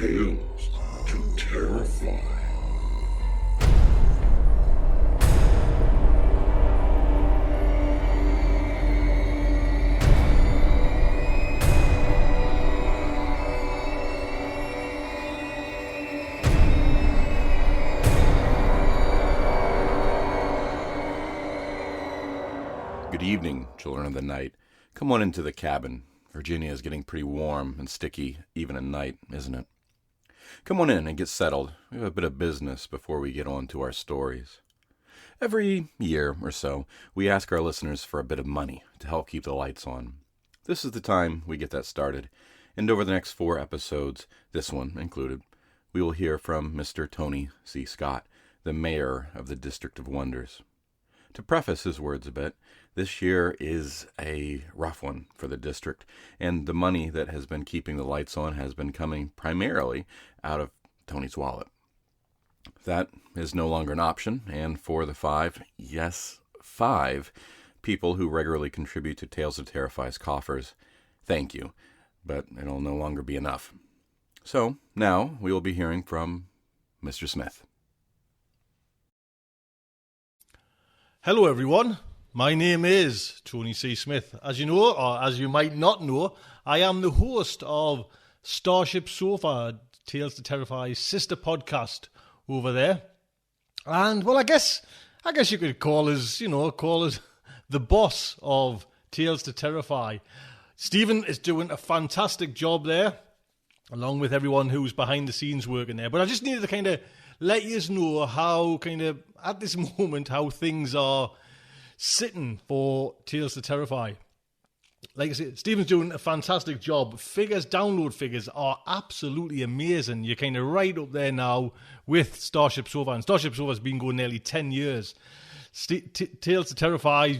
Tales to Terrify. Good evening, children of the night. Come on into the cabin. Virginia is getting pretty warm and sticky, even at night, isn't it? Come on in and get settled. We have a bit of business before we get on to our stories. Every year or so, we ask our listeners for a bit of money to help keep the lights on. This is the time we get that started, and over the next 4 episodes, this one included, we will hear from Mr. Tony C. Scott, the mayor of the District of Wonders. To preface his words a bit, this year is a rough one for the district, and the money that has been keeping the lights on has been coming primarily out of Tony's wallet. That is no longer an option, and for the 5 people who regularly contribute to Tales of Terrify's coffers, thank you, but it'll no longer be enough. So, now we will be hearing from Mr. Smith. Hello everyone, my name is Tony C. Smith. As you know, or as you might not know, I am the host of Starship Sofa, Tales to Terrify's sister podcast over there. And well, I guess you could call us the boss of Tales to Terrify. Stephen is doing a fantastic job there, along with everyone who's behind the scenes working there. But I just needed to kind of let you know how at this moment how things are sitting for Tales to Terrify. Like I said, Stephen's doing a fantastic job. Download figures are absolutely amazing. You're kind of right up there now with Starship Sofa. And Starship Sofa's been going nearly 10 years. Tales to Terrify,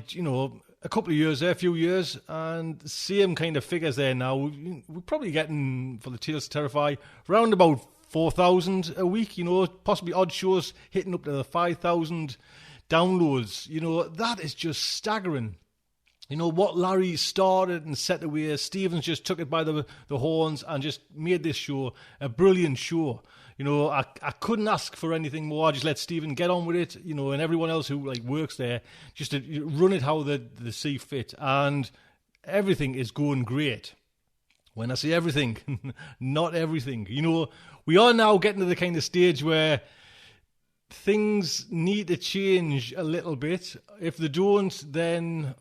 a couple of years there, a few years, and same kind of figures there now. We're probably getting, for the Tales to Terrify, around about 4,000 a week, possibly odd shows hitting up to the 5,000 downloads. That is just staggering. What Larry started and set away, Stevens just took it by the horns and just made this show a brilliant show. I couldn't ask for anything more. I just let Stephen get on with it, and everyone else who works there, just to run it how they see fit. And everything is going great. When I say everything, not everything. We are now getting to the kind of stage where things need to change a little bit. If they don't, then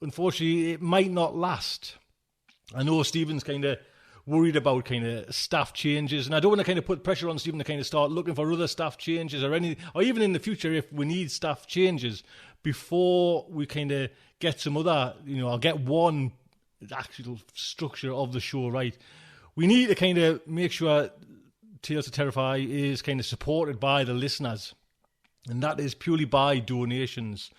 unfortunately it might not last. I know Stephen's kind of worried about kind of staff changes, and I don't want to kind of put pressure on Stephen to kind of start looking for other staff changes or anything, or even in the future if we need staff changes before we kind of get some other, I'll get one actual structure of the show right. We need to kind of make sure Tales to Terrify is kind of supported by the listeners, and that is purely by donations.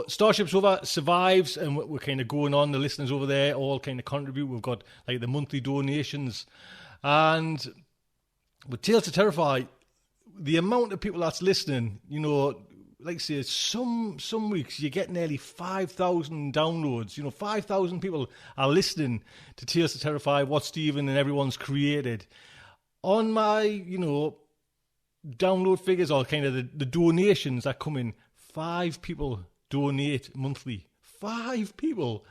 Starship Sofa survives, and we're kind of going on. The listeners over there all kind of contribute. We've got the monthly donations, and with Tales to Terrify, the amount of people that's listening, like I say, some weeks you get nearly 5,000 downloads. 5,000 people are listening to Tales to Terrify, what Stephen and everyone's created. On my, download figures or kind of the donations that come in, 5 people donate monthly. 5 people,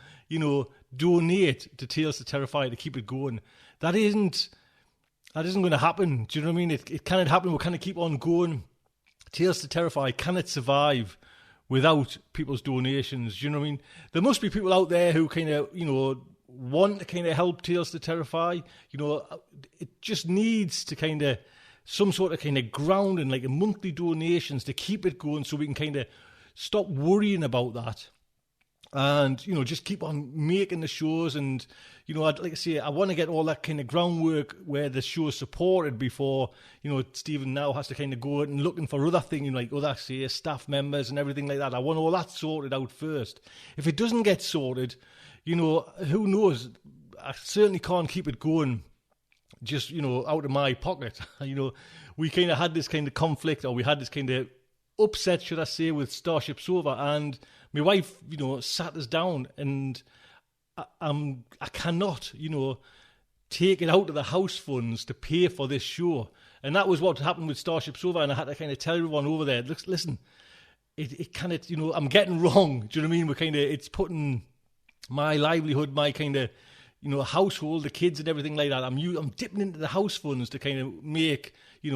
donate to Tales to Terrify to keep it going. That isn't going to happen. Do you know what I mean? It cannot happen. We kind of keep on going. Tales to Terrify cannot survive without people's donations. Do you know what I mean? There must be people out there who kind of, want to kind of help Tales to Terrify. It just needs to kind of some sort of kind of grounding, like a monthly donations to keep it going, so we can kind of stop worrying about that, and just keep on making the shows. And I'd like to say, I want to get all that kind of groundwork where the show is supported before Stephen now has to kind of go out and looking for other things, like other staff members and everything like that. I want all that sorted out first. If it doesn't get sorted, who knows? I certainly can't keep it going just, out of my pocket. We kind of had this kind of conflict, or we had this kind of upset, should I say, with Starship Sofa, and my wife, sat us down, and I cannot, take it out of the house funds to pay for this show. And that was what happened with Starship Sofa, and I had to kind of tell everyone over there, listen, it kind of, I'm getting wrong. Do you know what I mean? We're kind of, it's putting my livelihood, my kind of, household, the kids and everything like that. I'm dipping into the house funds to kind of make,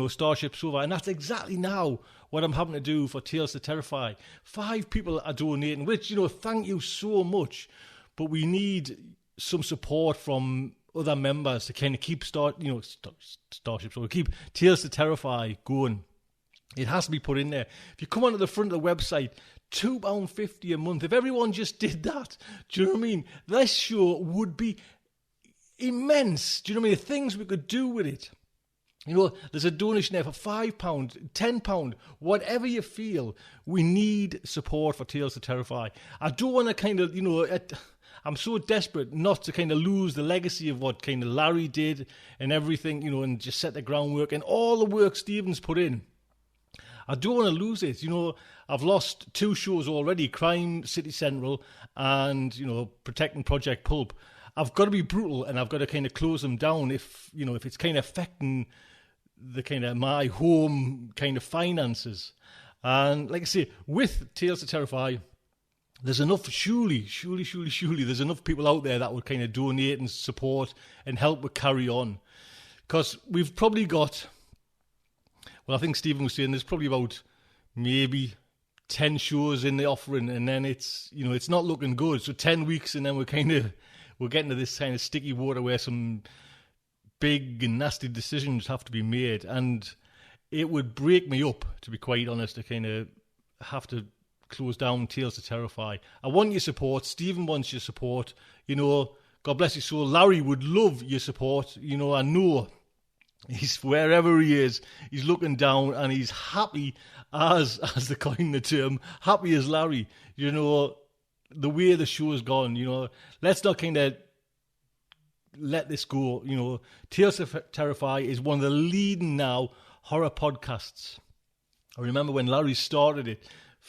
Starship Sofa. And that's exactly now what I'm having to do for Tales to Terrify. 5 people are donating, which, thank you so much. But we need some support from other members to kind of keep Starship Sofa, keep Tales to Terrify going. It has to be put in there. If you come onto the front of the website, £2.50 a month. If everyone just did that, do you know what I mean? This show would be immense. Do you know what I mean? The things we could do with it. There's a donation there for £5, £10, whatever you feel. We need support for Tales to Terrify. I don't want to kind of, I'm so desperate not to kind of lose the legacy of what kind of Larry did and everything, and just set the groundwork and all the work Stephen's put in. I don't want to lose it. I've lost 2 shows already, Crime City Central and, Protecting Project Pulp. I've got to be brutal and I've got to kind of close them down if it's kind of affecting the kind of my home kind of finances. And like I say, with Tales to Terrify, there's enough, surely, there's enough people out there that would kind of donate and support and help with carry on. Because we've probably got, well, I think Stephen was saying there's probably about maybe 10 shows in the offering, and then it's, it's not looking good. So 10 weeks and then we're getting to this kind of sticky water where some big and nasty decisions have to be made. And it would break me up, to be quite honest, to kind of have to close down Tales to Terrify. I want your support. Stephen wants your support. God bless his soul. Larry would love your support. I know he's wherever he is, he's looking down and he's happy as the coin the term, happy as Larry. The way the show has gone, let's not kind of let this go. Tales to Terrify is one of the leading now horror podcasts. I remember when Larry started it,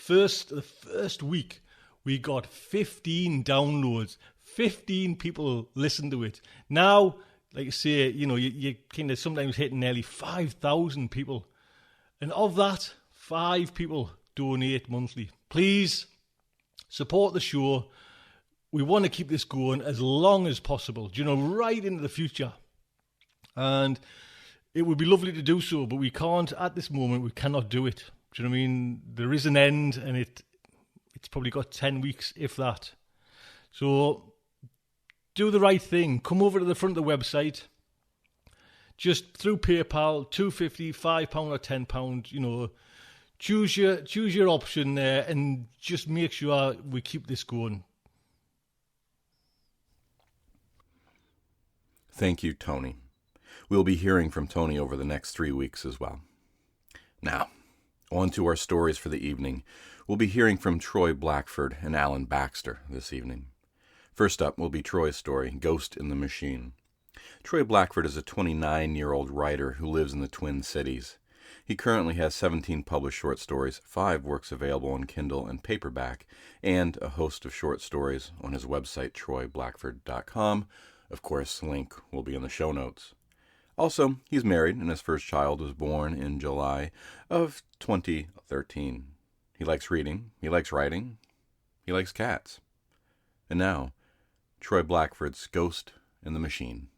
the first week, we got 15 downloads. 15 people listened to it. Now, like I say, you kind of sometimes hitting nearly 5,000 people. And of that, 5 people donate monthly. Please support the show. We want to keep this going as long as possible, right into the future. And it would be lovely to do so, but we can't, at this moment, we cannot do it. Do you know what I mean? There is an end, and it's probably got 10 weeks, if that. So do the right thing. Come over to the front of the website. Just through PayPal, $2.50, £5 or £10. Choose your option there, and just make sure we keep this going. Thank you, Tony. We'll be hearing from Tony over the next 3 weeks as well. Now, on to our stories for the evening. We'll be hearing from Troy Blackford and Alan Baxter this evening. First up will be Troy's story, Ghost in the Machine. Troy Blackford is a 29-year-old writer who lives in the Twin Cities. He currently has 17 published short stories, 5 works available on Kindle and paperback, and a host of short stories on his website, troyblackford.com. Of course, the link will be in the show notes. Also, he's married, and his first child was born in July of 2013. He likes reading, he likes writing, he likes cats. And now, Troy Blackford's Ghost in the Machine.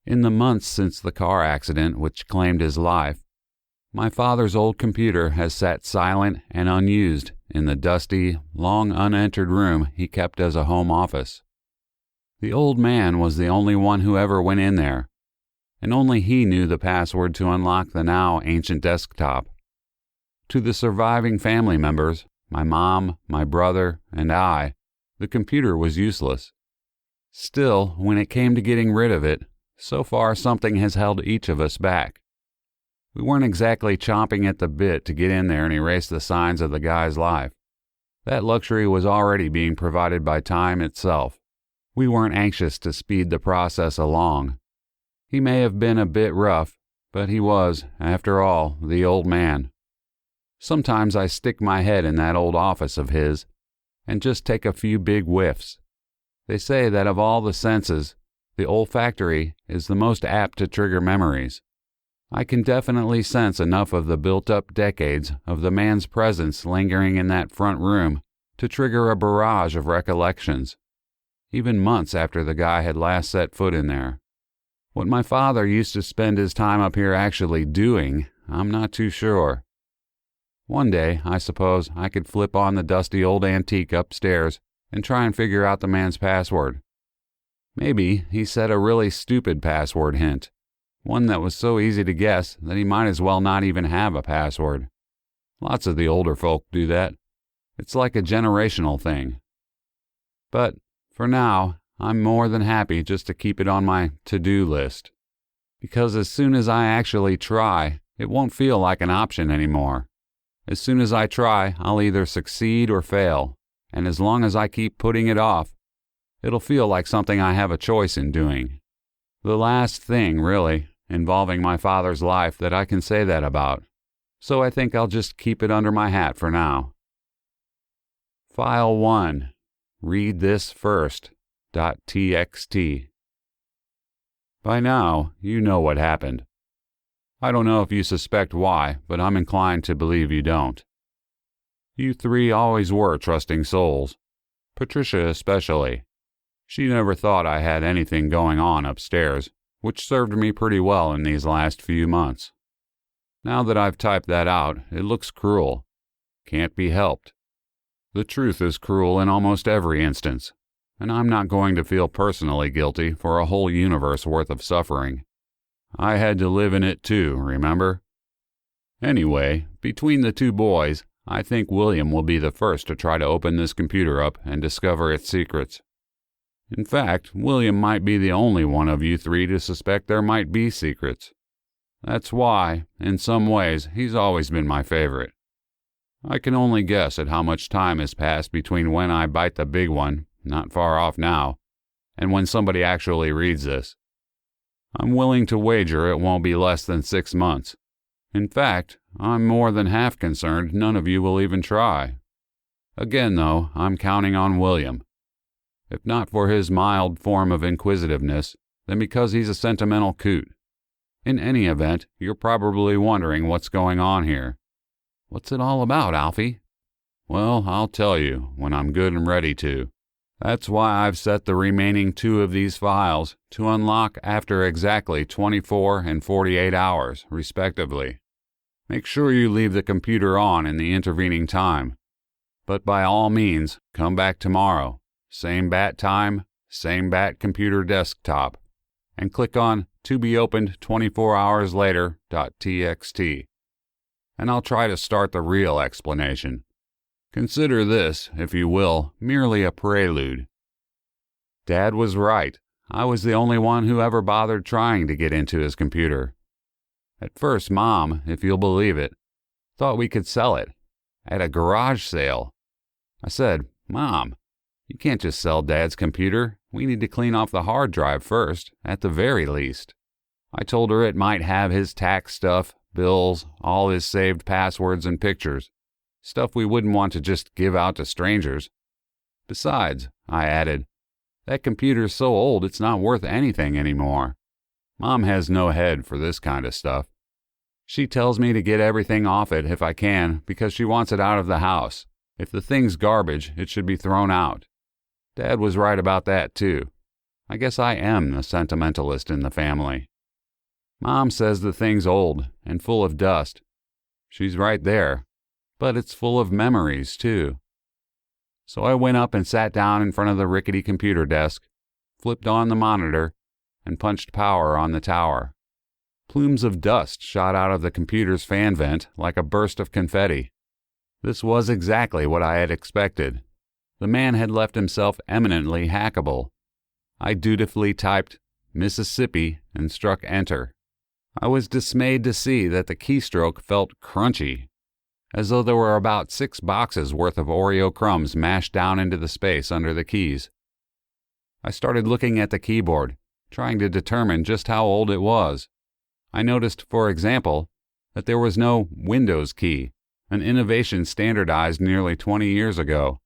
In the months since the car accident which claimed his life, my father's old computer has sat silent and unused in the dusty, long unentered room he kept as a home office. The old man was the only one who ever went in there, and only he knew the password to unlock the now ancient desktop. To the surviving family members, my mom, my brother, and I, the computer was useless. Still, when it came to getting rid of it, so far something has held each of us back. We weren't exactly chomping at the bit to get in there and erase the signs of the guy's life. That luxury was already being provided by time itself. We weren't anxious to speed the process along. He may have been a bit rough, but he was, after all, the old man. Sometimes I stick my head in that old office of his and just take a few big whiffs. They say that of all the senses, The olfactory is the most apt to trigger memories. I can definitely sense enough of the built-up decades of the man's presence lingering in that front room to trigger a barrage of recollections, even months after the guy had last set foot in there. What my father used to spend his time up here actually doing, I'm not too sure. One day, I suppose, I could flip on the dusty old antique upstairs and try and figure out the man's password. Maybe he set a really stupid password hint, one that was so easy to guess that he might as well not even have a password. Lots of the older folk do that. It's like a generational thing. But for now, I'm more than happy just to keep it on my to-do list, because as soon as I actually try, it won't feel like an option anymore. As soon as I try, I'll either succeed or fail, and as long as I keep putting it off, it'll feel like something I have a choice in doing. The last thing, really, involving my father's life that I can say that about, so I think I'll just keep it under my hat for now. File 1. Read this first. .txt. By now, you know what happened. I don't know if you suspect why, but I'm inclined to believe you don't. You three always were trusting souls. Patricia especially. She never thought I had anything going on upstairs, which served me pretty well in these last few months. Now that I've typed that out, it looks cruel. Can't be helped. The truth is cruel in almost every instance, and I'm not going to feel personally guilty for a whole universe worth of suffering. I had to live in it too, remember? Anyway, between the two boys, I think William will be the first to try to open this computer up and discover its secrets. In fact, William might be the only one of you three to suspect there might be secrets. That's why, in some ways, he's always been my favorite. I can only guess at how much time has passed between when I bite the big one, not far off now, and when somebody actually reads this. I'm willing to wager it won't be less than 6 months. In fact, I'm more than half concerned none of you will even try. Again, though, I'm counting on William. If not for his mild form of inquisitiveness, then because he's a sentimental coot. In any event, you're probably wondering what's going on here. What's it all about, Alfie? Well, I'll tell you when I'm good and ready to. That's why I've set the remaining 2 of these files to unlock after exactly 24 and 48 hours, respectively. Make sure you leave the computer on in the intervening time. But by all means, come back tomorrow. Same bat time, same bat computer desktop. And click on To Be Opened 24 Hours Later.txt. And I'll try to start the real explanation. Consider this, if you will, merely a prelude. Dad was right. I was the only one who ever bothered trying to get into his computer. At first, Mom, if you'll believe it, thought we could sell it at a garage sale. I said, Mom, you can't just sell Dad's computer. We need to clean off the hard drive first, at the very least. I told her it might have his tax stuff, bills, all his saved passwords and pictures. Stuff we wouldn't want to just give out to strangers. Besides, I added, that computer's so old it's not worth anything anymore. Mom has no head for this kind of stuff. She tells me to get everything off it if I can because she wants it out of the house. If the thing's garbage, it should be thrown out. Dad was right about that too. I guess I am the sentimentalist in the family. Mom says the thing's old and full of dust. She's right there. But it's full of memories, too. So I went up and sat down in front of the rickety computer desk, flipped on the monitor, and punched power on the tower. Plumes of dust shot out of the computer's fan vent like a burst of confetti. This was exactly what I had expected. The man had left himself eminently hackable. I dutifully typed Mississippi and struck enter. I was dismayed to see that the keystroke felt crunchy, as though there were about 6 boxes worth of Oreo crumbs mashed down into the space under the keys. I started looking at the keyboard, trying to determine just how old it was. I noticed, for example, that there was no Windows key, an innovation standardized nearly 20 years ago.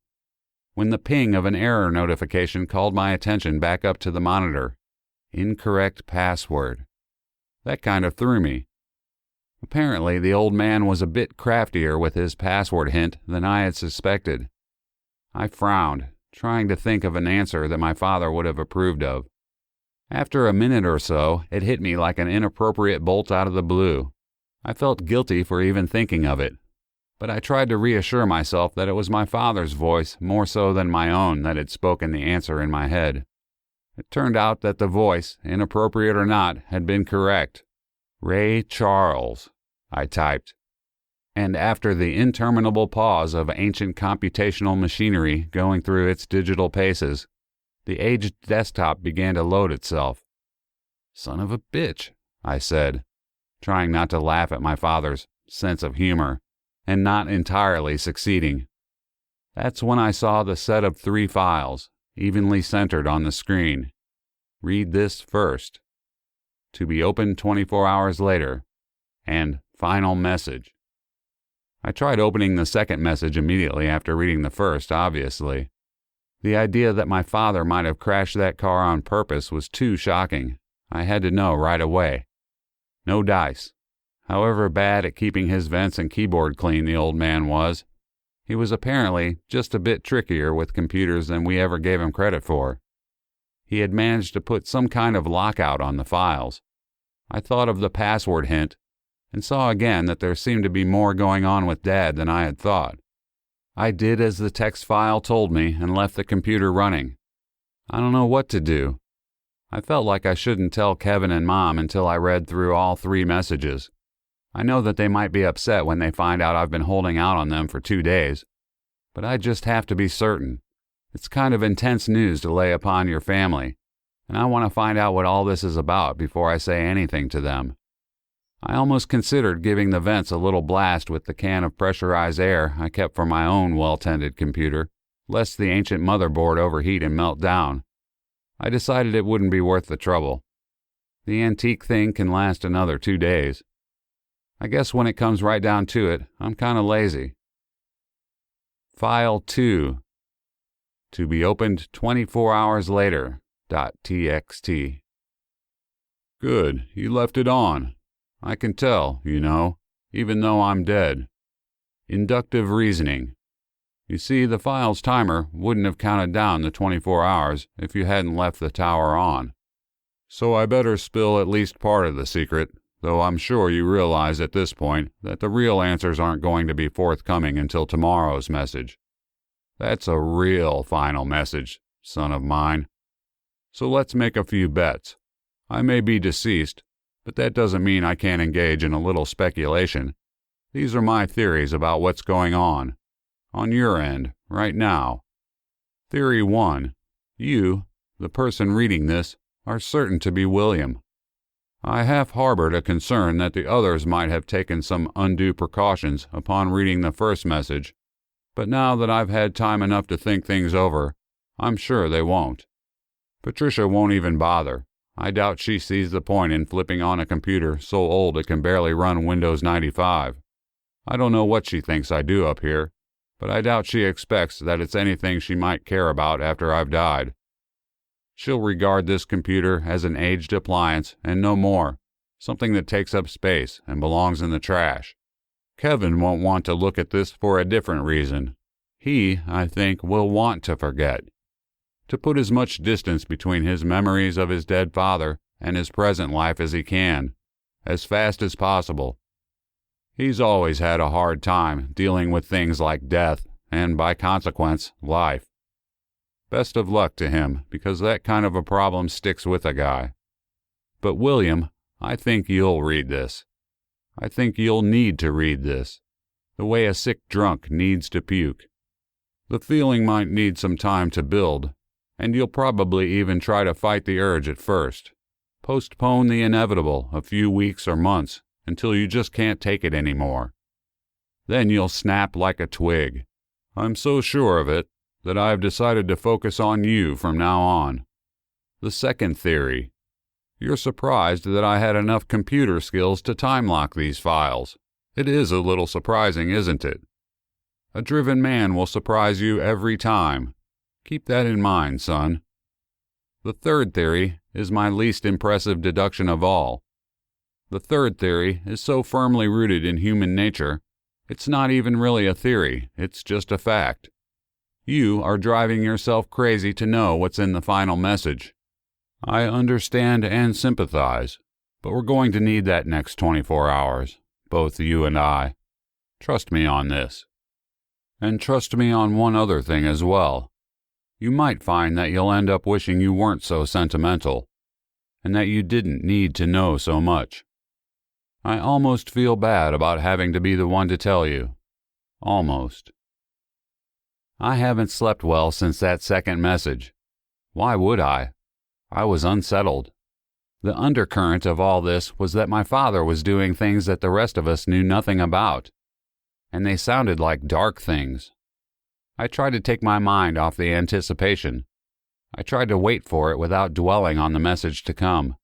When the ping of an error notification called my attention back up to the monitor, Incorrect password. That kind of threw me. Apparently, the old man was a bit craftier with his password hint than I had suspected. I frowned, trying to think of an answer that my father would have approved of. After a minute or so, it hit me like an inappropriate bolt out of the blue. I felt guilty for even thinking of it, but I tried to reassure myself that it was my father's voice more so than my own that had spoken the answer in my head. It turned out that the voice, inappropriate or not, had been correct. Ray Charles, I typed. And after the interminable pause of ancient computational machinery going through its digital paces, the aged desktop began to load itself. Son of a bitch, I said, trying not to laugh at my father's sense of humor, and not entirely succeeding. That's when I saw the set of 3 files, evenly centered on the screen. Read this first. To be opened 24 hours later. And final message. I tried opening the second message immediately after reading the first, obviously. The idea that my father might have crashed that car on purpose was too shocking. I had to know right away. No dice. However bad at keeping his vents and keyboard clean the old man was, he was apparently just a bit trickier with computers than we ever gave him credit for. He had managed to put some kind of lockout on the files. I thought of the password hint, and saw again that there seemed to be more going on with Dad than I had thought. I did as the text file told me and left the computer running. I don't know what to do. I felt like I shouldn't tell Kevin and Mom until I read through all 3 messages. I know that they might be upset when they find out I've been holding out on them for 2 days, but I just have to be certain. It's kind of intense news to lay upon your family, and I want to find out what all this is about before I say anything to them. I almost considered giving the vents a little blast with the can of pressurized air I kept for my own well-tended computer, lest the ancient motherboard overheat and melt down. I decided it wouldn't be worth the trouble. The antique thing can last another 2 days. I guess when it comes right down to it, I'm kind of lazy. File 2. To be opened 24 hours later. .txt. Good, you left it on. I can tell, you know, even though I'm dead. Inductive reasoning. You see, the file's timer wouldn't have counted down the 24 hours if you hadn't left the tower on. So I better spill at least part of the secret, though I'm sure you realize at this point that the real answers aren't going to be forthcoming until tomorrow's message. That's a real final message, son of mine. So let's make a few bets. I may be deceased, but that doesn't mean I can't engage in a little speculation. These are my theories about what's going on your end, right now. Theory 1. You, the person reading this, are certain to be William. I half-harbored a concern that the others might have taken some undue precautions upon reading the first message, but now that I've had time enough to think things over, I'm sure they won't. Patricia won't even bother. I doubt she sees the point in flipping on a computer so old it can barely run Windows 95. I don't know what she thinks I do up here, but I doubt she expects that it's anything she might care about after I've died. She'll regard this computer as an aged appliance and no more, something that takes up space and belongs in the trash. Kevin won't want to look at this for a different reason. He, I think, will want to forget. To put as much distance between his memories of his dead father and his present life as he can, as fast as possible. He's always had a hard time dealing with things like death and, by consequence, life. Best of luck to him, because that kind of a problem sticks with a guy. But William, I think you'll read this. I think you'll need to read this, the way a sick drunk needs to puke. The feeling might need some time to build, and you'll probably even try to fight the urge at first. Postpone the inevitable a few weeks or months until you just can't take it anymore. Then you'll snap like a twig. I'm so sure of it that I've decided to focus on you from now on. The second theory. You're surprised that I had enough computer skills to time lock these files. It is a little surprising, isn't it? A driven man will surprise you every time. Keep that in mind, son. The third theory is my least impressive deduction of all. The third theory is so firmly rooted in human nature, it's not even really a theory, it's just a fact. You are driving yourself crazy to know what's in the final message. I understand and sympathize, but we're going to need that next 24 hours, both you and I. Trust me on this. And trust me on one other thing as well. You might find that you'll end up wishing you weren't so sentimental, and that you didn't need to know so much. I almost feel bad about having to be the one to tell you. Almost. I haven't slept well since that second message. Why would I? I was unsettled. The undercurrent of all this was that my father was doing things that the rest of us knew nothing about, and they sounded like dark things. I tried to take my mind off the anticipation. I tried to wait for it without dwelling on the message to come.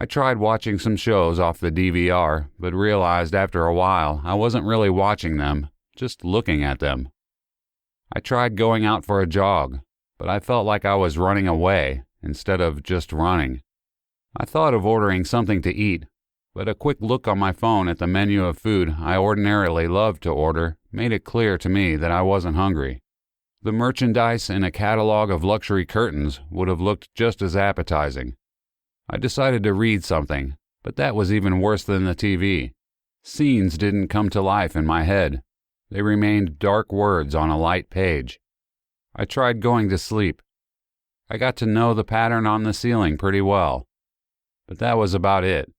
I tried watching some shows off the DVR, but realized after a while I wasn't really watching them, just looking at them. I tried going out for a jog, but I felt like I was running away instead of just running. I thought of ordering something to eat, but a quick look on my phone at the menu of food I ordinarily love to order made it clear to me that I wasn't hungry. The merchandise in a catalog of luxury curtains would have looked just as appetizing. I decided to read something, but that was even worse than the TV. Scenes didn't come to life in my head. They remained dark words on a light page. I tried going to sleep. I got to know the pattern on the ceiling pretty well, but that was about it.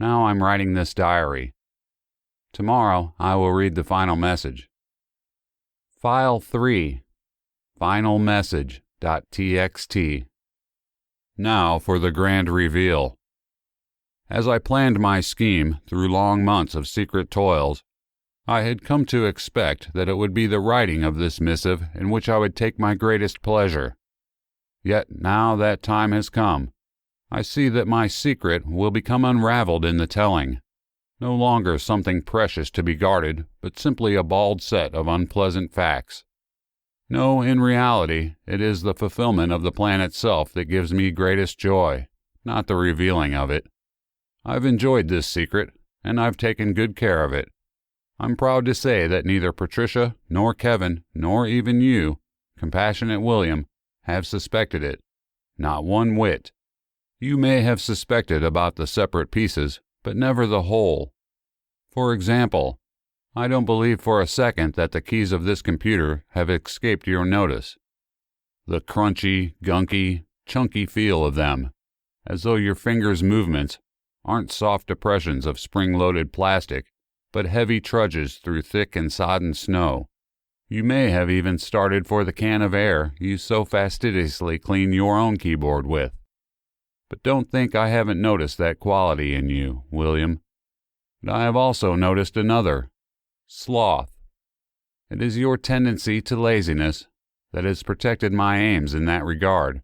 Now I'm writing this diary. Tomorrow I will read the final message. File 3, finalmessage.txt. Now for the grand reveal. As I planned my scheme through long months of secret toils, I had come to expect that it would be the writing of this missive in which I would take my greatest pleasure. Yet now that time has come, I see that my secret will become unraveled in the telling, no longer something precious to be guarded, but simply a bald set of unpleasant facts. No, in reality, it is the fulfillment of the plan itself that gives me greatest joy, not the revealing of it. I've enjoyed this secret, and I've taken good care of it. I'm proud to say that neither Patricia, nor Kevin, nor even you, compassionate William, have suspected it. Not one whit. You may have suspected about the separate pieces, but never the whole. For example, I don't believe for a second that the keys of this computer have escaped your notice. The crunchy, gunky, chunky feel of them, as though your fingers' movements aren't soft depressions of spring-loaded plastic, but heavy trudges through thick and sodden snow. You may have even started for the can of air you so fastidiously clean your own keyboard with. But don't think I haven't noticed that quality in you, William. But I have also noticed another, sloth. It is your tendency to laziness that has protected my aims in that regard.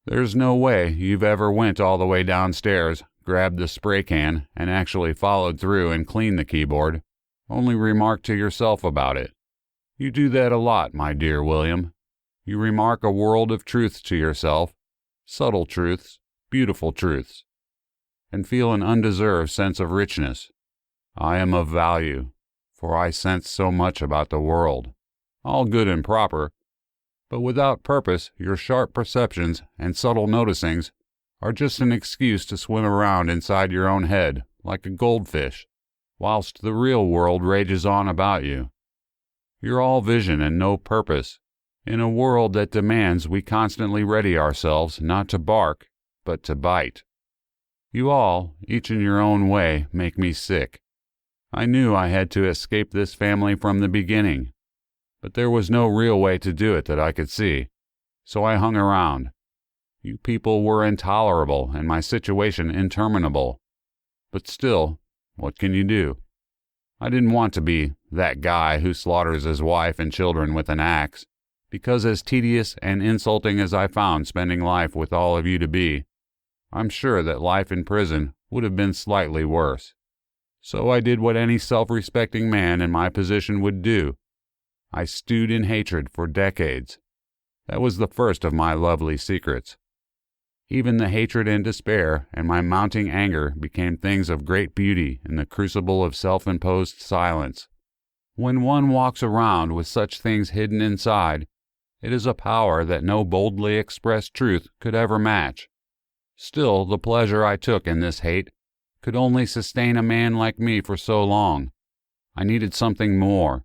There's no way you've ever went all the way downstairs, grabbed the spray can, and actually followed through and cleaned the keyboard, only remarked to yourself about it. You do that a lot, my dear William. You remark a world of truths to yourself, subtle truths, beautiful truths, and feel an undeserved sense of richness. I am of value, for I sense so much about the world, all good and proper, but without purpose your sharp perceptions and subtle noticings are just an excuse to swim around inside your own head like a goldfish, whilst the real world rages on about you. You're all vision and no purpose, in a world that demands we constantly ready ourselves not to bark, but to bite. You all, each in your own way, make me sick. I knew I had to escape this family from the beginning, but there was no real way to do it that I could see, so I hung around. You people were intolerable and my situation interminable. But still, what can you do? I didn't want to be that guy who slaughters his wife and children with an axe, because as tedious and insulting as I found spending life with all of you to be, I'm sure that life in prison would have been slightly worse. So I did what any self-respecting man in my position would do. I stewed in hatred for decades. That was the first of my lovely secrets. Even the hatred and despair and my mounting anger became things of great beauty in the crucible of self-imposed silence. When one walks around with such things hidden inside, it is a power that no boldly expressed truth could ever match. Still, the pleasure I took in this hate could only sustain a man like me for so long. I needed something more.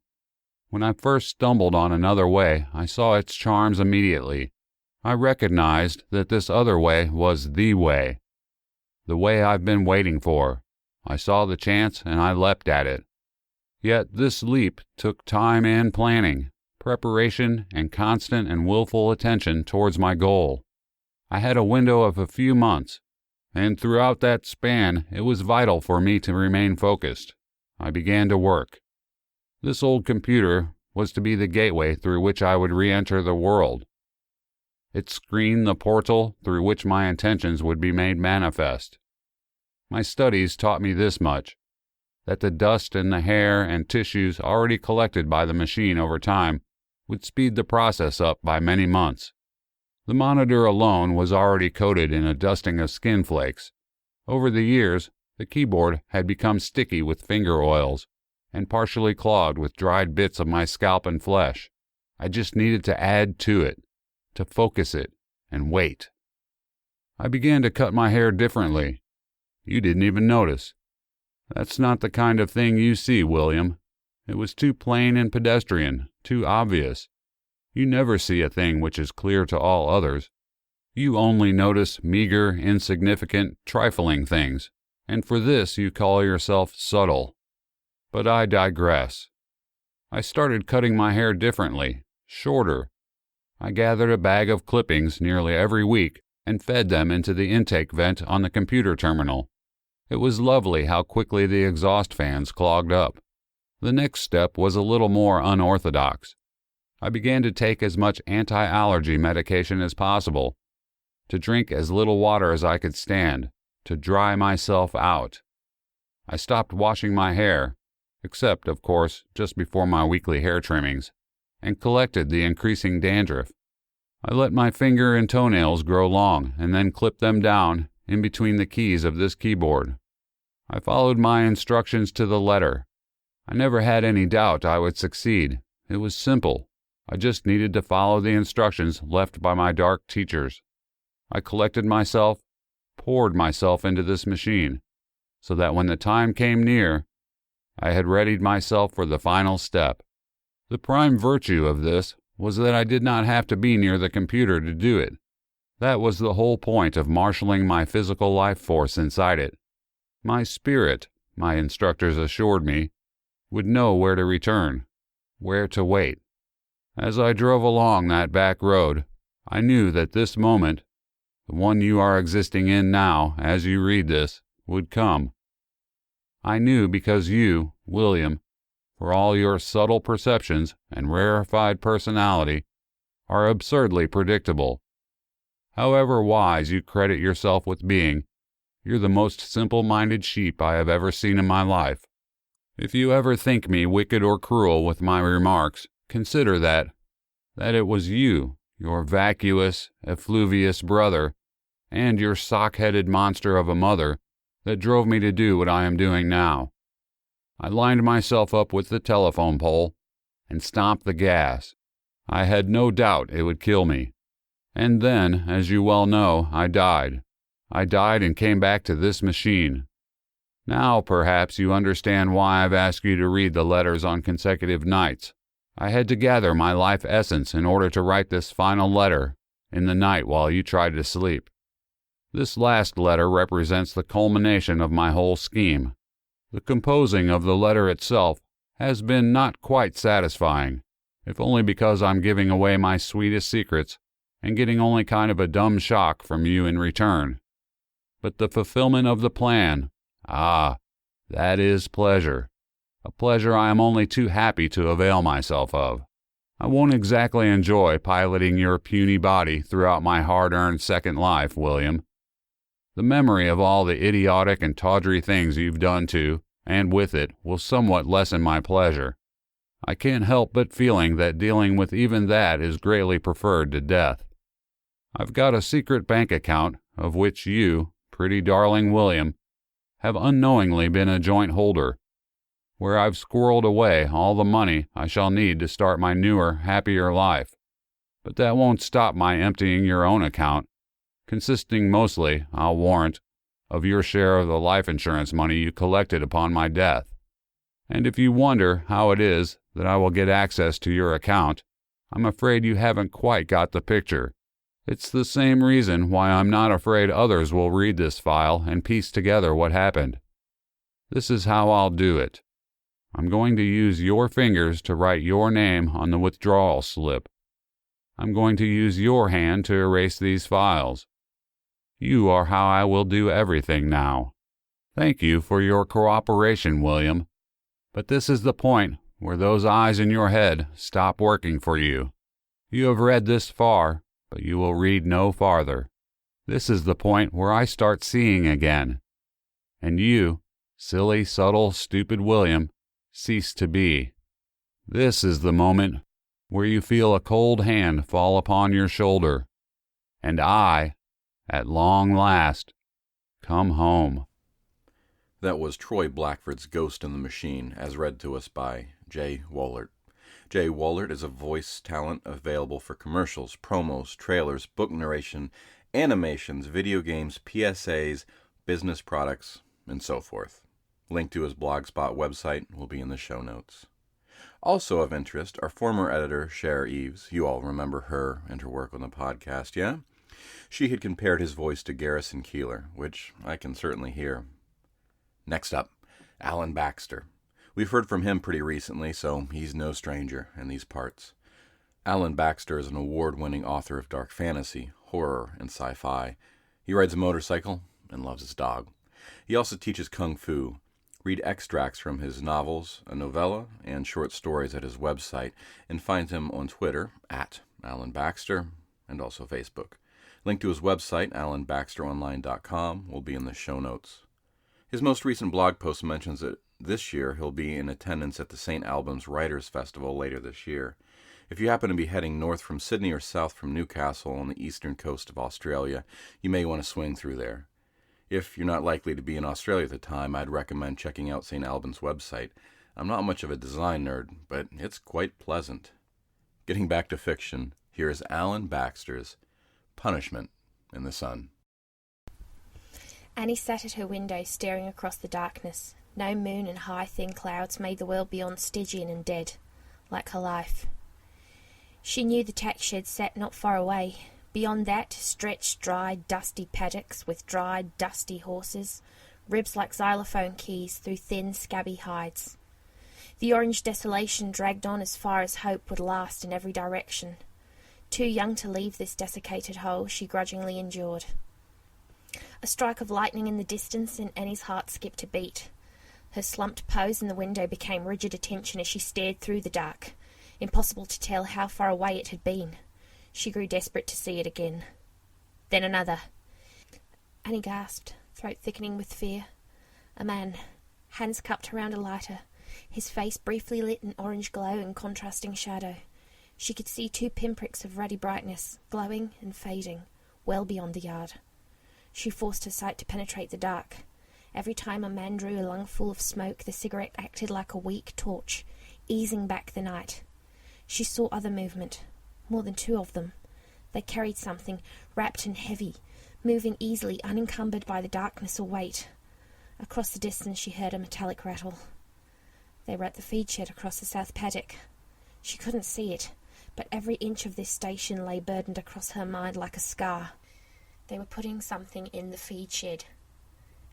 When I first stumbled on another way, I saw its charms immediately. I recognized that this other way was the way I've been waiting for. I saw the chance and I leapt at it. Yet this leap took time and planning, preparation, and constant and willful attention towards my goal. I had a window of a few months, and throughout that span it was vital for me to remain focused. I began to work. This old computer was to be the gateway through which I would re-enter the world. It screened the portal through which my intentions would be made manifest. My studies taught me this much, that the dust in the hair and tissues already collected by the machine over time would speed the process up by many months. The monitor alone was already coated in a dusting of skin flakes. Over the years, the keyboard had become sticky with finger oils and partially clogged with dried bits of my scalp and flesh. I just needed to add to it, to focus it, and wait. I began to cut my hair differently. You didn't even notice. That's not the kind of thing you see, William. It was too plain and pedestrian, too obvious. You never see a thing which is clear to all others. You only notice meager, insignificant, trifling things, and for this you call yourself subtle. But I digress. I started cutting my hair differently, shorter. I gathered a bag of clippings nearly every week and fed them into the intake vent on the computer terminal. It was lovely how quickly the exhaust fans clogged up. The next step was a little more unorthodox. I began to take as much anti-allergy medication as possible, to drink as little water as I could stand, to dry myself out. I stopped washing my hair, except, of course, just before my weekly hair trimmings, and collected the increasing dandruff. I let my finger and toenails grow long and then clipped them down in between the keys of this keyboard. I followed my instructions to the letter. I never had any doubt I would succeed. It was simple. I just needed to follow the instructions left by my dark teachers. I collected myself, poured myself into this machine, so that when the time came near, I had readied myself for the final step. The prime virtue of this was that I did not have to be near the computer to do it. That was the whole point of marshaling my physical life force inside it. My spirit, my instructors assured me, would know where to return, where to wait. As I drove along that back road, I knew that this moment, the one you are existing in now as you read this, would come. I knew because you, William, for all your subtle perceptions and rarefied personality, are absurdly predictable. However wise you credit yourself with being, you're the most simple-minded sheep I have ever seen in my life. If you ever think me wicked or cruel with my remarks, consider that it was you, your vacuous, effluvious brother, and your sock-headed monster of a mother that drove me to do what I am doing now. I lined myself up with the telephone pole and stomped the gas. I had no doubt it would kill me. And then, as you well know, I died. I died and came back to this machine. Now, perhaps, you understand why I've asked you to read the letters on consecutive nights. I had to gather my life essence in order to write this final letter in the night while you tried to sleep. This last letter represents the culmination of my whole scheme. The composing of the letter itself has been not quite satisfying, if only because I'm giving away my sweetest secrets and getting only kind of a dumb shock from you in return. But the fulfillment of the plan, that is pleasure. A pleasure I am only too happy to avail myself of. I won't exactly enjoy piloting your puny body throughout my hard-earned second life, William. The memory of all the idiotic and tawdry things you've done to, and with it, will somewhat lessen my pleasure. I can't help but feeling that dealing with even that is greatly preferred to death. I've got a secret bank account of which you, pretty darling William, have unknowingly been a joint holder, where I've squirreled away all the money I shall need to start my newer, happier life. But that won't stop my emptying your own account, consisting mostly, I'll warrant, of your share of the life insurance money you collected upon my death. And if you wonder how it is that I will get access to your account, I'm afraid you haven't quite got the picture. It's the same reason why I'm not afraid others will read this file and piece together what happened. This is how I'll do it. I'm going to use your fingers to write your name on the withdrawal slip. I'm going to use your hand to erase these files. You are how I will do everything now. Thank you for your cooperation, William. But this is the point where those eyes in your head stop working for you. You have read this far, but you will read no farther. This is the point where I start seeing again. And you, silly, subtle, stupid William, cease to be. This is the moment where you feel a cold hand fall upon your shoulder, and I, at long last, come home. That was Troy Blackford's Ghost in the Machine, as read to us by Jay Wohlert. Jay Wohlert is a voice talent available for commercials, promos, trailers, book narration, animations, video games, PSAs, business products, and so forth. Link to his Blogspot website will be in the show notes. Also of interest, our former editor, Cher Eves. You all remember her and her work on the podcast, yeah? She had compared his voice to Garrison Keillor, which I can certainly hear. Next up, Alan Baxter. We've heard from him pretty recently, so he's no stranger in these parts. Alan Baxter is an award-winning author of dark fantasy, horror, and sci-fi. He rides a motorcycle and loves his dog. He also teaches kung fu. Read extracts from his novels, a novella, and short stories at his website, and find him on Twitter at Alan Baxter, and also Facebook. Link to his website, alanbaxteronline.com, will be in the show notes. His most recent blog post mentions that this year he'll be in attendance at the St. Albans Writers' Festival later this year. If you happen to be heading north from Sydney or south from Newcastle on the eastern coast of Australia, you may want to swing through there. If you're not likely to be in Australia at the time, I'd recommend checking out St. Albans' website. I'm not much of a design nerd, but it's quite pleasant. Getting back to fiction, here is Alan Baxter's Punishment in the Sun. Annie sat at her window, staring across the darkness. No moon and high, thin clouds made the world beyond Stygian and dead, like her life. She knew the tack shed sat not far away. Beyond that stretched dry, dusty paddocks with dry, dusty horses, ribs like xylophone keys through thin, scabby hides. The orange desolation dragged on as far as hope would last in every direction. Too young to leave this desiccated hole, she grudgingly endured. A strike of lightning in the distance, and Annie's heart skipped a beat. Her slumped pose in the window became rigid attention as she stared through the dark. Impossible to tell how far away it had been. She grew desperate to see it again. Then another. Annie gasped, throat thickening with fear. A man, hands cupped around a lighter, his face briefly lit in orange glow and contrasting shadow. She could see 2 pinpricks of ruddy brightness, glowing and fading, well beyond the yard. She forced her sight to penetrate the dark. Every time a man drew a lungful of smoke, the cigarette acted like a weak torch, easing back the night. She saw other movement. More than 2 of them. They carried something, wrapped and heavy, moving easily, unencumbered by the darkness or weight. Across the distance she heard a metallic rattle. They were at the feed shed across the south paddock. She couldn't see it, but every inch of this station lay burdened across her mind like a scar. They were putting something in the feed shed.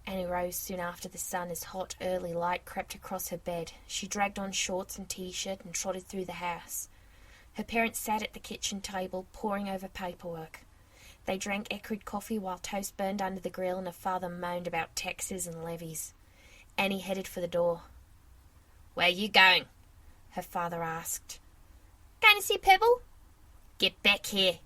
Annie rose soon after the sun as hot, early light crept across her bed. She dragged on shorts and t-shirt and trotted through the house. Her parents sat at the kitchen table, poring over paperwork. They drank acrid coffee while toast burned under the grill and her father moaned about taxes and levies. Annie headed for the door. "Where are you going?" her father asked. "Going to see Pebble?" "Get back here."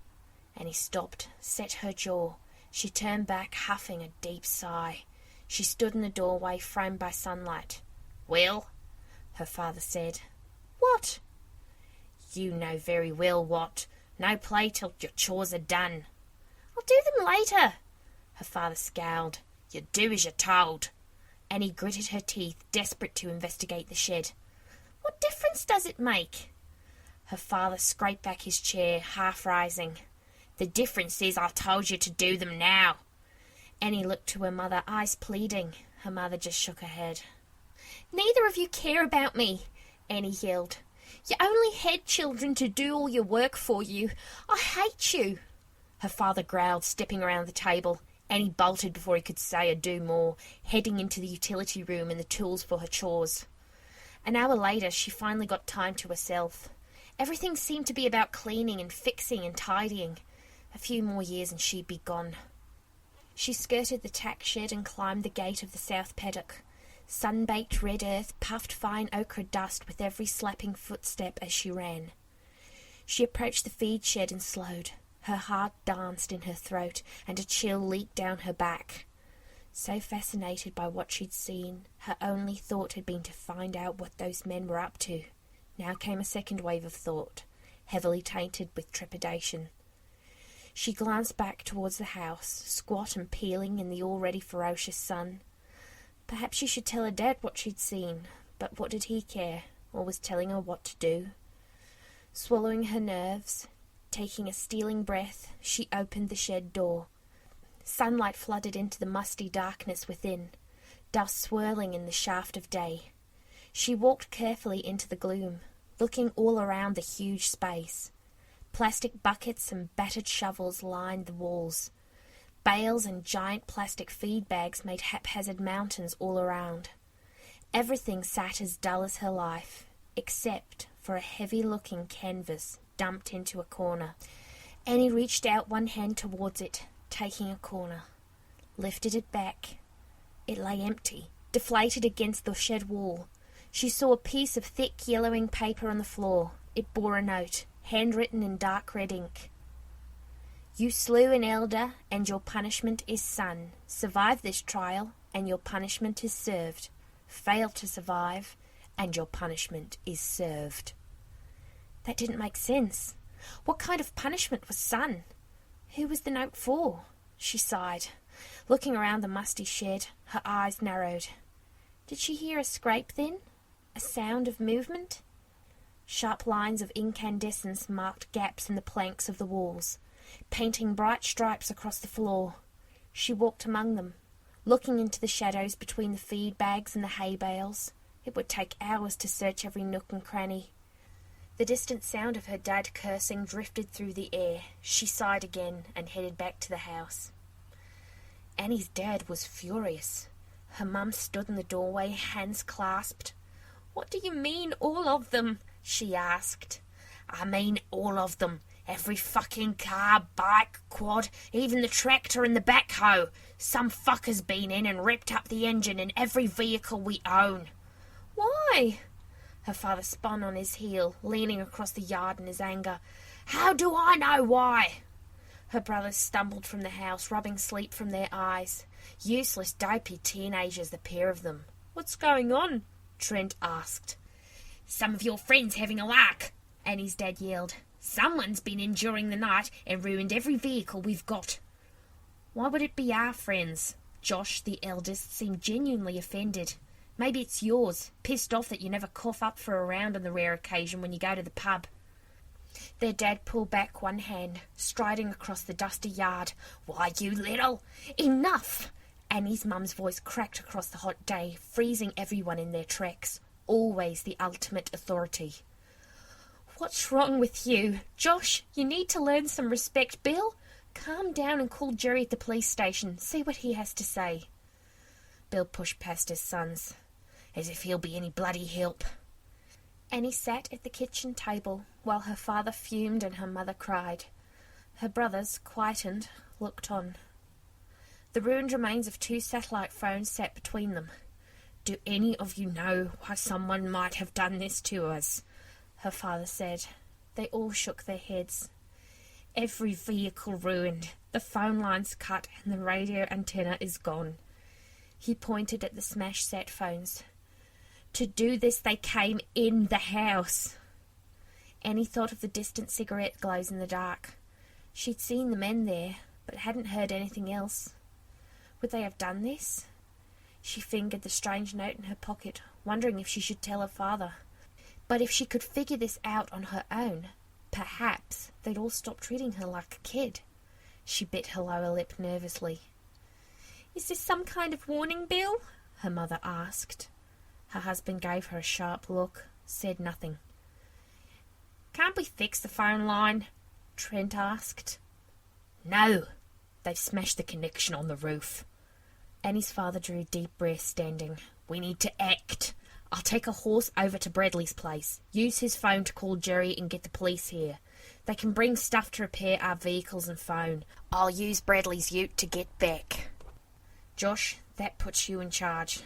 Annie stopped, set her jaw. She turned back, huffing a deep sigh. She stood in the doorway, framed by sunlight. "Well?" her father said. "What?" "You know very well what. No play till your chores are done." "I'll do them later." Her father scowled. "You do as you're told." Annie gritted her teeth, desperate to investigate the shed. "What difference does it make?" Her father scraped back his chair, half rising. "The difference is I told you to do them now." Annie looked to her mother, eyes pleading. Her mother just shook her head. "Neither of you care about me," Annie yelled. "You only had children to do all your work for you. I hate you." Her father growled, stepping around the table. Annie bolted before he could say or do more, heading into the utility room and the tools for her chores. An hour later, she finally got time to herself. Everything seemed to be about cleaning and fixing and tidying. A few more years and she'd be gone. She skirted the tack shed and climbed the gate of the south paddock. Sun-baked red earth puffed fine ochre dust with every slapping footstep as she ran. She approached the feed shed and slowed. Her heart danced in her throat, and a chill leaked down her back. So fascinated by what she'd seen, her only thought had been to find out what those men were up to. Now came a second wave of thought, heavily tainted with trepidation. She glanced back towards the house, squat and peeling in the already ferocious sun. Perhaps she should tell her dad what she'd seen, but what did he care, or was telling her what to do? Swallowing her nerves, taking a stealing breath, she opened the shed door. Sunlight flooded into the musty darkness within, dust swirling in the shaft of day. She walked carefully into the gloom, looking all around the huge space. Plastic buckets and battered shovels lined the walls. Bales and giant plastic feed bags made haphazard mountains all around. Everything sat as dull as her life, except for a heavy-looking canvas dumped into a corner. Annie reached out one hand towards it, taking a corner. Lifted it back. It lay empty, deflated against the shed wall. She saw a piece of thick yellowing paper on the floor. It bore a note, handwritten in dark red ink. "You slew an elder, and your punishment is son. Survive this trial, and your punishment is served. Fail to survive, and your punishment is served." That didn't make sense. What kind of punishment was son? Who was the note for? She sighed. Looking around the musty shed, her eyes narrowed. Did she hear a scrape then? A sound of movement? Sharp lines of incandescence marked gaps in the planks of the walls, painting bright stripes across the floor. She walked among them, looking into the shadows between the feed bags and the hay bales. It would take hours to search every nook and cranny. The distant sound of her dad cursing drifted through the air. She sighed again and headed back to the house. Annie's dad was furious. Her mum stood in the doorway, hands clasped. "What do you mean, all of them?" she asked. "I mean all of them. Every fucking car, bike, quad, even the tractor and the backhoe. Some fucker's been in and ripped up the engine in every vehicle we own." "Why?" Her father spun on his heel, leaning across the yard in his anger. "How do I know why?" Her brothers stumbled from the house, rubbing sleep from their eyes. Useless, dopey teenagers, the pair of them. "What's going on?" Trent asked. "Some of your friends having a lark," Annie's dad yelled. "Someone's been in during the night and ruined every vehicle we've got." "Why would it be our friends?" Josh, the eldest, seemed genuinely offended. "Maybe it's yours, pissed off that you never cough up for a round on the rare occasion when you go to the pub." Their dad pulled back one hand, striding across the dusty yard. "Why, you little—" "Enough!" Annie's mum's voice cracked across the hot day, freezing everyone in their tracks. Always the ultimate authority. "What's wrong with you? Josh, you need to learn some respect. Bill, calm down and call Jerry at the police station. See what he has to say." Bill pushed past his sons. "As if he'll be any bloody help." Annie sat at the kitchen table while her father fumed and her mother cried. Her brothers, quietened, looked on. The ruined remains of 2 satellite phones sat between them. "Do any of you know why someone might have done this to us?" her father said. They all shook their heads. "Every vehicle ruined, the phone lines cut, and the radio antenna is gone." He pointed at the smashed sat phones. "To do this, they came in the house." Annie thought of the distant cigarette glows in the dark. She'd seen the men there, but hadn't heard anything else. Would they have done this? She fingered the strange note in her pocket, wondering if she should tell her father. But if she could figure this out on her own, perhaps they'd all stop treating her like a kid. She bit her lower lip nervously. "Is this some kind of warning, Bill?" her mother asked. Her husband gave her a sharp look, said nothing. "Can't we fix the phone line?" Trent asked. "No, they've smashed the connection on the roof." Annie's father drew a deep breath, standing. "We need to act. I'll take a horse over to Bradley's place, use his phone to call Jerry and get the police here. They can bring stuff to repair our vehicles and phone. I'll use Bradley's ute to get back." "Josh, that puts you in charge."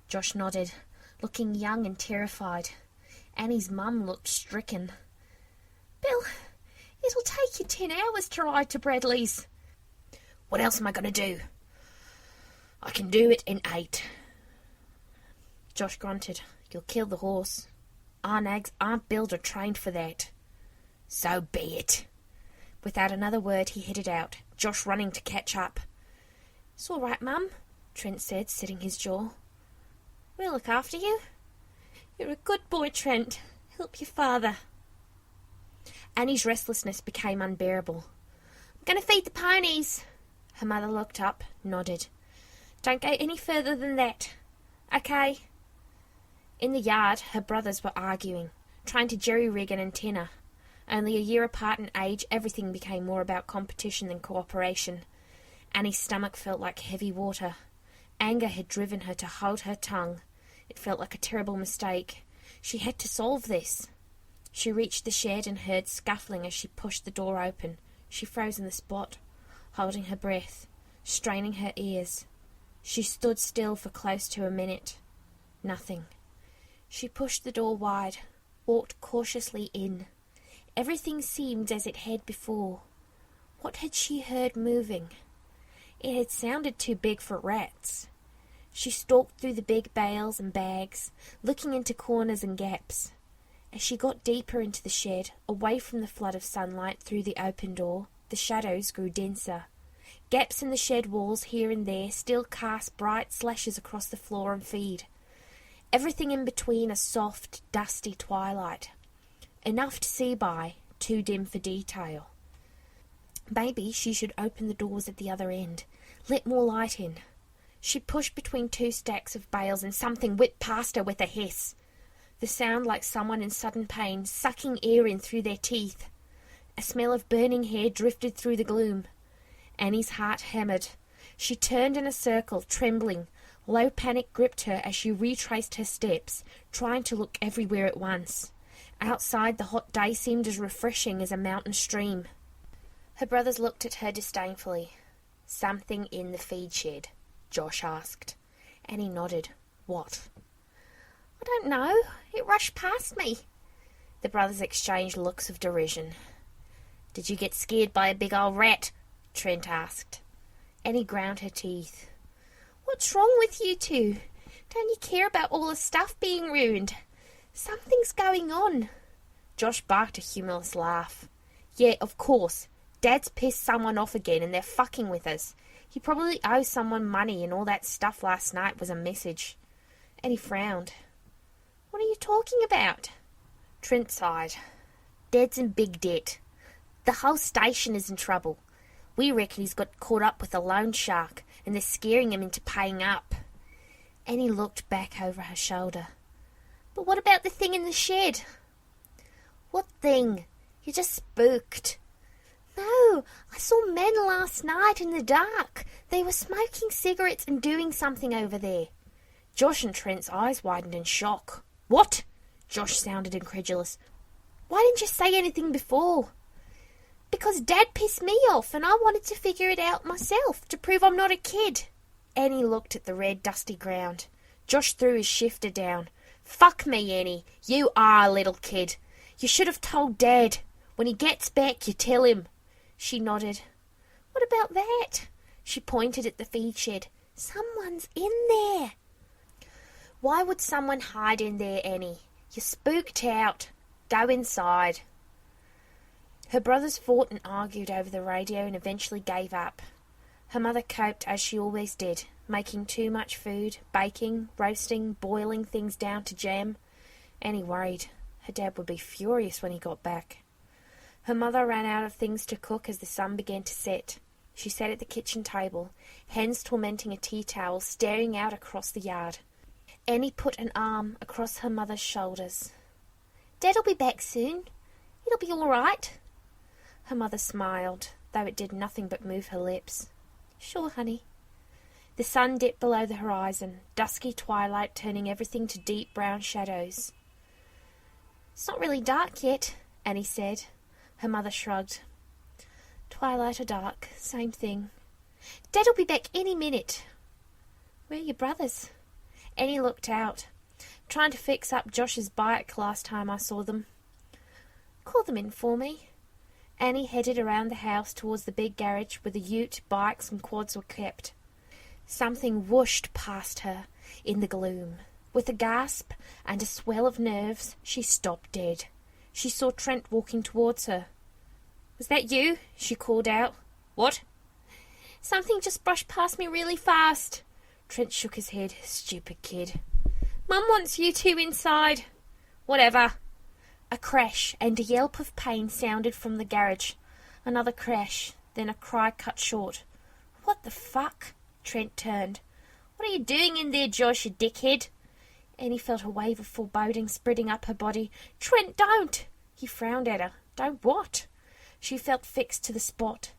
Josh nodded, looking young and terrified. Annie's mum looked stricken. "Bill, it'll take you 10 hours to ride to Bradley's." "What else am I going to do? I can do it in 8. Josh grunted. "You'll kill the horse. Our nags aren't built or trained for that." "So be it." Without another word, he headed out, Josh running to catch up. "It's all right, Mum," Trent said, setting his jaw. "We'll look after you. You're a good boy, Trent. Help your father." Annie's restlessness became unbearable. "I'm going to feed the ponies." Her mother looked up, nodded. "Don't go any further than that. Okay." In the yard, her brothers were arguing, trying to jerry-rig an antenna. Only a year apart in age, everything became more about competition than cooperation. Annie's stomach felt like heavy water. Anger had driven her to hold her tongue. It felt like a terrible mistake. She had to solve this. She reached the shed and heard scuffling as she pushed the door open. She froze in the spot, holding her breath, straining her ears. She stood still for close to a minute. Nothing. She pushed the door wide, walked cautiously in. Everything seemed as it had before. What had she heard moving? It had sounded too big for rats. She stalked through the big bales and bags, looking into corners and gaps. As she got deeper into the shed, away from the flood of sunlight through the open door, the shadows grew denser. Gaps in the shed walls here and there still cast bright slashes across the floor and feed. Everything in between a soft, dusty twilight. Enough to see by, too dim for detail. Maybe she should open the doors at the other end, let more light in. She pushed between 2 stacks of bales and something whipped past her with a hiss. The sound like someone in sudden pain, sucking air in through their teeth. A smell of burning hair drifted through the gloom. Annie's heart hammered. She turned in a circle, trembling. Low panic gripped her as she retraced her steps, trying to look everywhere at once. Outside, the hot day seemed as refreshing as a mountain stream. Her brothers looked at her disdainfully. "Something in the feed shed?" Josh asked. Annie nodded. "What?" "I don't know. It rushed past me." The brothers exchanged looks of derision. "Did you get scared by a big old rat?" Trent asked. Annie ground her teeth. "What's wrong with you two? Don't you care about all the stuff being ruined? Something's going on." Josh barked a humorless laugh. "Yeah, of course. Dad's pissed someone off again and they're fucking with us. He probably owes someone money and all that stuff last night was a message." Annie frowned. "What are you talking about?" Trent sighed. "Dad's in big debt. The whole station is in trouble. We reckon he's got caught up with a loan shark, and they're scaring him into paying up." Annie looked back over her shoulder. "But what about the thing in the shed?" "What thing? You're just spooked." "No, I saw men last night in the dark. They were smoking cigarettes and doing something over there." Josh and Trent's eyes widened in shock. "What?" Josh sounded incredulous. "Why didn't you say anything before?" "Because Dad pissed me off and I wanted to figure it out myself to prove I'm not a kid." Annie looked at the red, dusty ground. Josh threw his shifter down. "Fuck me, Annie. You are a little kid. You should have told Dad. When he gets back, you tell him." She nodded. "What about that?" She pointed at the feed shed. "Someone's in there." "Why would someone hide in there, Annie? You're spooked out. Go inside." Her brothers fought and argued over the radio and eventually gave up. Her mother coped as she always did, making too much food, baking, roasting, boiling things down to jam. Annie worried. Her dad would be furious when he got back. Her mother ran out of things to cook as the sun began to set. She sat at the kitchen table, hands tormenting a tea towel, staring out across the yard. Annie put an arm across her mother's shoulders. "Dad'll be back soon. It'll be all right." Her mother smiled, though it did nothing but move her lips. "Sure, honey." The sun dipped below the horizon, dusky twilight turning everything to deep brown shadows. "It's not really dark yet," Annie said. Her mother shrugged. "Twilight or dark, same thing. Dad'll be back any minute." "Where are your brothers?" Annie looked out. "Trying to fix up Josh's bike last time I saw them." "Call them in for me." Annie headed around the house towards the big garage where the ute, bikes and quads were kept. Something whooshed past her in the gloom. With a gasp and a swell of nerves, she stopped dead. She saw Trent walking towards her. "Was that you?" she called out. "What?" "Something just brushed past me really fast." Trent shook his head. "Stupid kid." "Mum wants you two inside." "Whatever." A crash and a yelp of pain sounded from the garage. Another crash, then a cry cut short. "What the fuck?" Trent turned. "What are you doing in there, Josh, you dickhead?" Annie felt a wave of foreboding spreading up her body. "Trent, don't!" He frowned at her. "Don't what?" She felt fixed to the spot.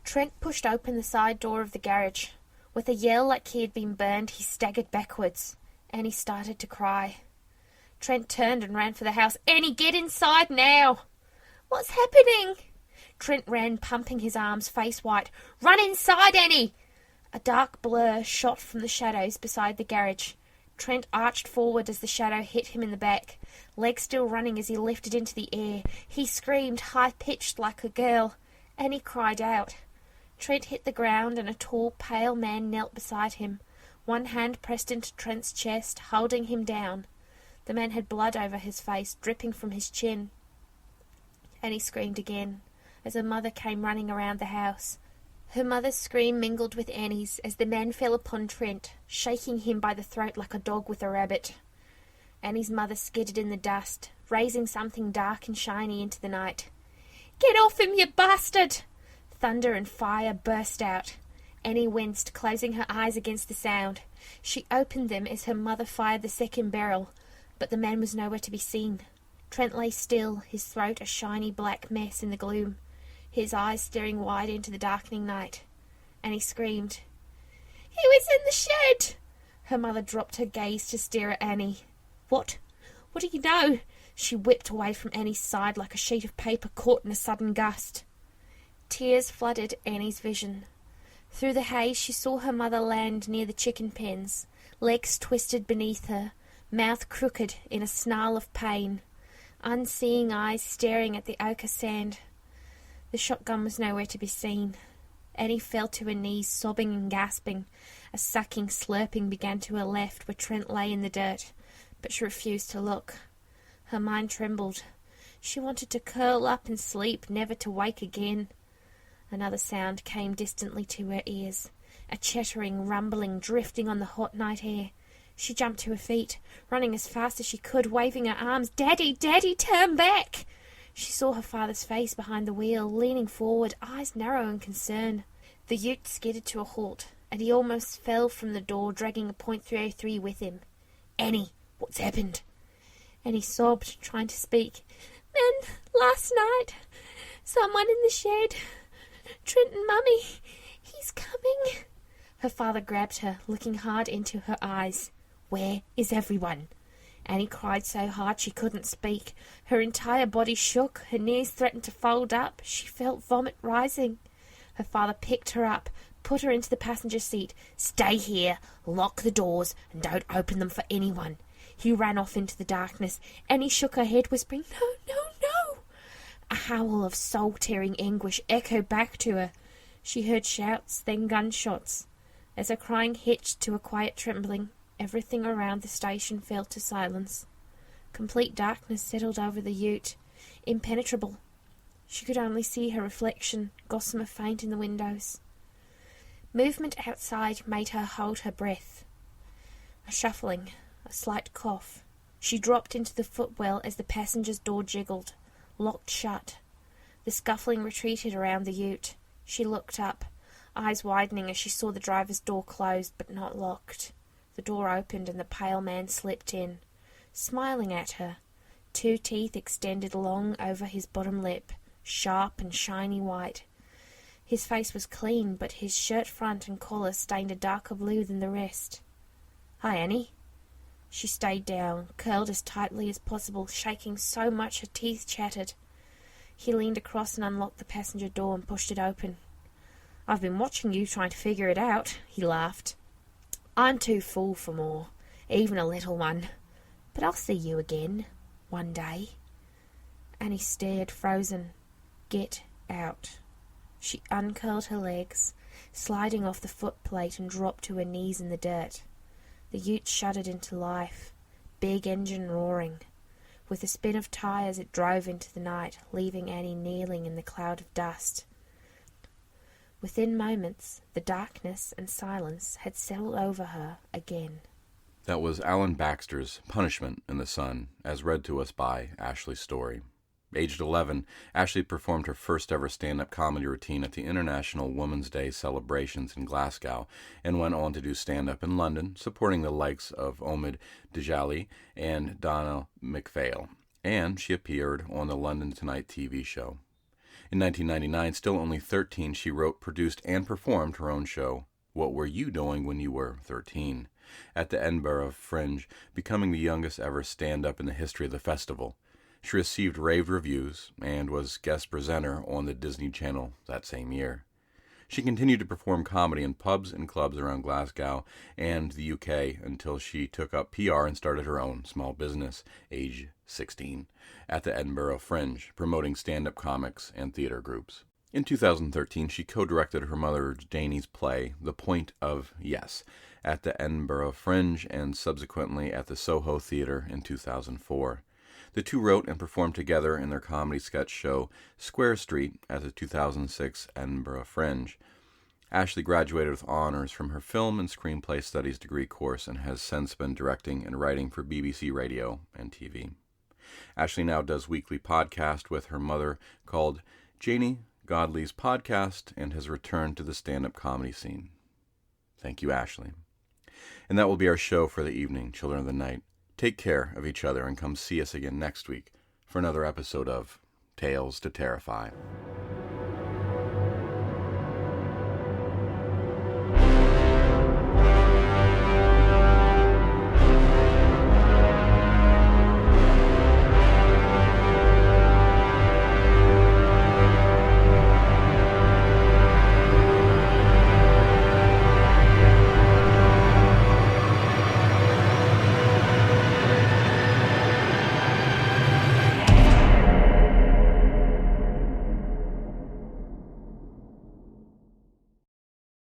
Trent pushed open the side door of the garage. With a yell like he had been burned, he staggered backwards. Annie started to cry. Trent turned and ran for the house. "Annie, get inside now!" "What's happening?" Trent ran, pumping his arms, face white. "Run inside, Annie!" A dark blur shot from the shadows beside the garage. Trent arched forward as the shadow hit him in the back. Legs still running as he lifted into the air. He screamed, high-pitched like a girl. Annie cried out. Trent hit the ground and a tall, pale man knelt beside him. One hand pressed into Trent's chest, holding him down. The man had blood over his face, dripping from his chin. Annie screamed again, as her mother came running around the house. Her mother's scream mingled with Annie's as the man fell upon Trent, shaking him by the throat like a dog with a rabbit. Annie's mother skidded in the dust, raising something dark and shiny into the night. "Get off him, you bastard!" Thunder and fire burst out. Annie winced, closing her eyes against the sound. She opened them as her mother fired the second barrel, but the man was nowhere to be seen. Trent lay still, his throat a shiny black mess in the gloom, his eyes staring wide into the darkening night. Annie screamed. "He was in the shed!" Her mother dropped her gaze to stare at Annie. What? What do you know?" She whipped away from Annie's side like a sheet of paper caught in a sudden gust. Tears flooded Annie's vision. Through the haze she saw her mother land near the chicken pens, legs twisted beneath her, mouth crooked in a snarl of pain, unseeing eyes staring at the ochre sand. The shotgun was nowhere to be seen. Annie fell to her knees, sobbing and gasping. A sucking, slurping began to her left, where Trent lay in the dirt, but she refused to look. Her mind trembled. She wanted to curl up and sleep, never to wake again. Another sound came distantly to her ears, a chattering, rumbling, drifting on the hot night air. She jumped to her feet, running as fast as she could, waving her arms. "Daddy, Daddy, turn back!" She saw her father's face behind the wheel, leaning forward, eyes narrow in concern. The ute skidded to a halt, and he almost fell from the door, dragging a .303 with him. "Annie, what's happened?" Annie sobbed, trying to speak. "Then, last night, someone in the shed. Trent and Mummy, he's coming." Her father grabbed her, looking hard into her eyes. "Where is everyone?" Annie cried so hard she couldn't speak. Her entire body shook, her knees threatened to fold up. She felt vomit rising. Her father picked her up, put her into the passenger seat. "Stay here, lock the doors, and don't open them for anyone." He ran off into the darkness. Annie shook her head, whispering, "No, no, no." A howl of soul-tearing anguish echoed back to her. She heard shouts, then gunshots. As her crying hitched to a quiet trembling, everything around the station fell to silence. Complete darkness settled over the ute, impenetrable. She could only see her reflection, gossamer faint in the windows. Movement outside made her hold her breath. A shuffling, a slight cough. She dropped into the footwell as the passenger's door jiggled, locked shut. The scuffling retreated around the ute. She looked up, eyes widening as she saw the driver's door closed but not locked. The door opened and the pale man slipped in, smiling at her, 2 teeth extended long over his bottom lip, sharp and shiny white. His face was clean, but his shirt front and collar stained a darker blue than the rest. "Hi, Annie." She stayed down, curled as tightly as possible, shaking so much her teeth chattered. He leaned across and unlocked the passenger door and pushed it open. "I've been watching you trying to figure it out," he laughed. "I'm too full for more, even a little one. But I'll see you again, one day." Annie stared, frozen. "Get out." She uncurled her legs, sliding off the footplate, and dropped to her knees in the dirt. The ute shuddered into life, big engine roaring. With a spin of tires it drove into the night, leaving Annie kneeling in the cloud of dust. Within moments, the darkness and silence had settled over her again. That was Alan Baxter's Punishment in the Sun, as read to us by Ashley Storrie. Aged 11, Ashley performed her first ever stand-up comedy routine at the International Women's Day celebrations in Glasgow, and went on to do stand-up in London, supporting the likes of Omid Djalili and Donna McPhail, and she appeared on the London Tonight TV show. In 1999, still only 13, she wrote, produced, and performed her own show, What Were You Doing When You Were 13?, at the Edinburgh Fringe, becoming the youngest ever stand-up in the history of the festival. She received rave reviews and was guest presenter on the Disney Channel that same year. She continued to perform comedy in pubs and clubs around Glasgow and the UK until she took up PR and started her own small business, age 16, at the Edinburgh Fringe, promoting stand-up comics and theater groups. In 2013, she co-directed her mother Janie's play, The Point of Yes, at the Edinburgh Fringe and subsequently at the Soho Theatre in 2004. The two wrote and performed together in their comedy sketch show Square Street at the 2006 Edinburgh Fringe. Ashley graduated with honors from her film and screenplay studies degree course and has since been directing and writing for BBC Radio and TV. Ashley now does weekly podcast with her mother called Janie Godley's Podcast and has returned to the stand-up comedy scene. Thank you, Ashley. And that will be our show for the evening, Children of the Night. Take care of each other and come see us again next week for another episode of Tales to Terrify.